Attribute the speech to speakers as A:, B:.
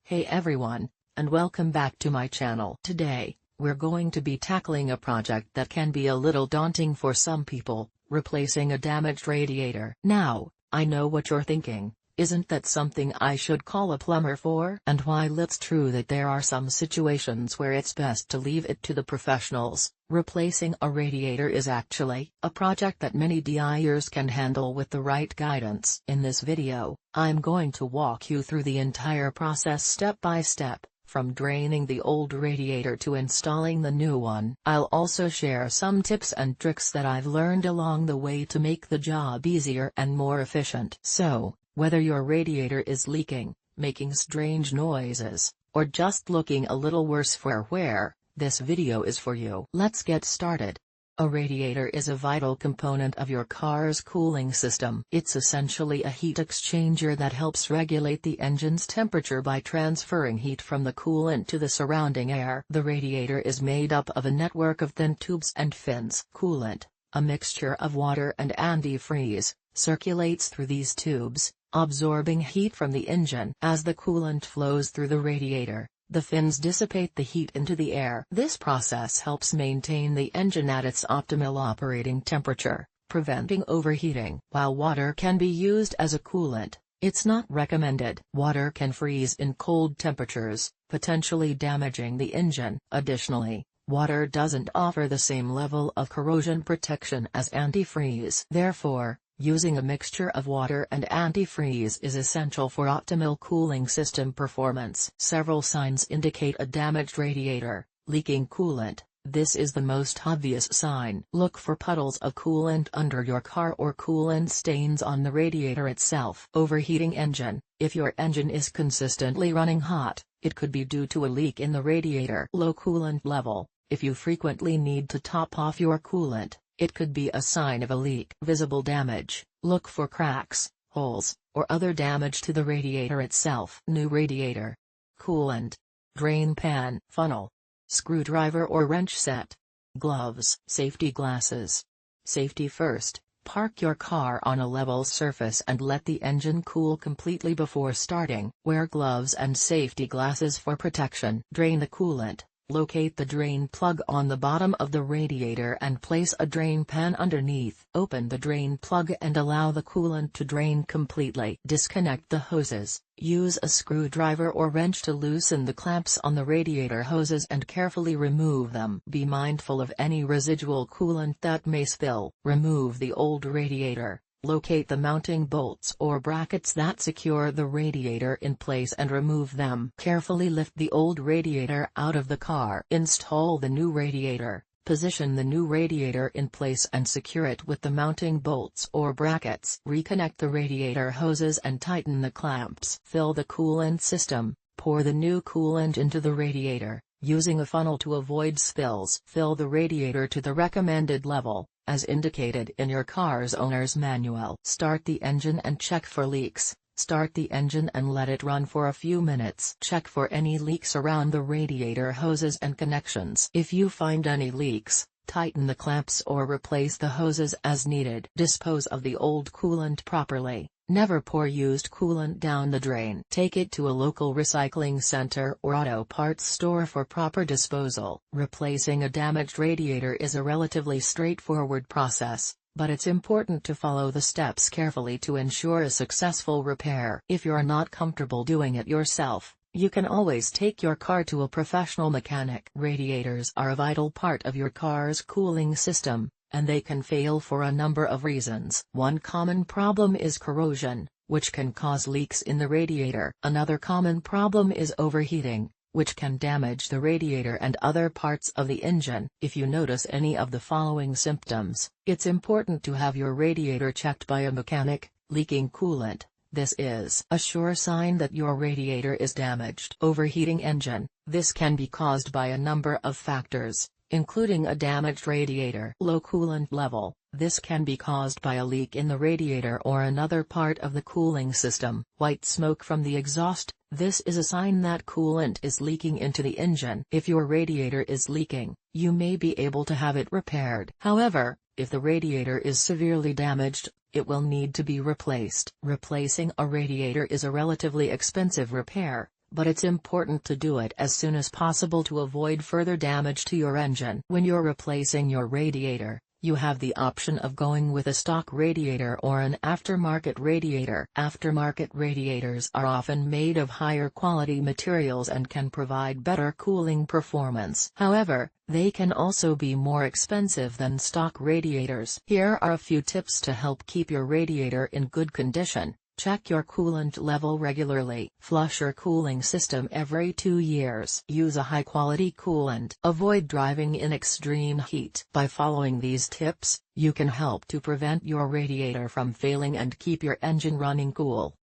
A: Hey everyone, and welcome back to my channel. Today, we're going to be tackling a project that can be a little daunting for some people, replacing a damaged radiator. Now, I know what you're thinking, isn't that something I should call a plumber for? And while it's true that there are some situations where it's best to leave it to the professionals, replacing a radiator is actually a project that many DIYers can handle with the right guidance. In this video, I'm going to walk you through the entire process step by step, from draining the old radiator to installing the new one. I'll also share some tips and tricks that I've learned along the way to make the job easier and more efficient. So, whether your radiator is leaking, making strange noises, or just looking a little worse for wear, this video is for you. Let's get started. A radiator is a vital component of your car's cooling system. It's essentially a heat exchanger that helps regulate the engine's temperature by transferring heat from the coolant to the surrounding air. The radiator is made up of a network of thin tubes and fins. Coolant, a mixture of water and antifreeze, circulates through these tubes, absorbing heat from the engine. As the coolant flows through the radiator, the fins dissipate the heat into the air. This process helps maintain the engine at its optimal operating temperature, preventing overheating. While water can be used as a coolant, it's not recommended. Water can freeze in cold temperatures, potentially damaging the engine. Additionally, water doesn't offer the same level of corrosion protection as antifreeze. Therefore, using a mixture of water and antifreeze is essential for optimal cooling system performance. Several signs indicate a damaged radiator: leaking coolant. This is the most obvious sign. Look for puddles of coolant under your car or coolant stains on the radiator itself. Overheating engine. If your engine is consistently running hot, it could be due to a leak in the radiator. Low coolant level. If you frequently need to top off your coolant, it could be a sign of a leak. Visible damage. Look for cracks, holes, or other damage to the radiator itself. New radiator. Coolant. Drain pan. Funnel. Screwdriver or wrench set. Gloves. Safety glasses. Safety first. Park your car on a level surface and let the engine cool completely before starting. Wear gloves and safety glasses for protection. Drain the coolant. Locate the drain plug on the bottom of the radiator and place a drain pan underneath. Open the drain plug and allow the coolant to drain completely. Disconnect the hoses. Use a screwdriver or wrench to loosen the clamps on the radiator hoses and carefully remove them. Be mindful of any residual coolant that may spill. Remove the old radiator. Locate the mounting bolts or brackets that secure the radiator in place and remove them. Carefully lift the old radiator out of the car. Install the new radiator. Position the new radiator in place and secure it with the mounting bolts or brackets. Reconnect the radiator hoses and tighten the clamps. Fill the coolant system. Pour the new coolant into the radiator, using a funnel to avoid spills. Fill the radiator to the recommended level, as indicated in your car's owner's manual. Start the engine and check for leaks. Start the engine and let it run for a few minutes. Check for any leaks around the radiator hoses and connections. If you find any leaks, tighten the clamps or replace the hoses as needed. Dispose of the old coolant properly. Never pour used coolant down the drain. Take it to a local recycling center or auto parts store for proper disposal. Replacing a damaged radiator is a relatively straightforward process, but it's important to follow the steps carefully to ensure a successful repair. If you're not comfortable doing it yourself, you can always take your car to a professional mechanic. Radiators are a vital part of your car's cooling system, and they can fail for a number of reasons. One common problem is corrosion, which can cause leaks in the radiator. Another common problem is overheating, which can damage the radiator and other parts of the engine. If you notice any of the following symptoms, it's important to have your radiator checked by a mechanic. Leaking coolant. This is a sure sign that your radiator is damaged. Overheating engine. This can be caused by a number of factors, including a damaged radiator. Low coolant level. This can be caused by a leak in the radiator or another part of the cooling system. White smoke from the exhaust. This is a sign that coolant is leaking into the engine. If your radiator is leaking, you may be able to have it repaired. However, if the radiator is severely damaged, it will need to be replaced. Replacing a radiator is a relatively expensive repair, but it's important to do it as soon as possible to avoid further damage to your engine. When you're replacing your radiator, you have the option of going with a stock radiator or an aftermarket radiator. Aftermarket radiators are often made of higher quality materials and can provide better cooling performance. However, they can also be more expensive than stock radiators. Here are a few tips to help keep your radiator in good condition. Check your coolant level regularly. Flush your cooling system every 2 years. Use a high-quality coolant. Avoid driving in extreme heat. By following these tips, you can help to prevent your radiator from failing and keep your engine running cool.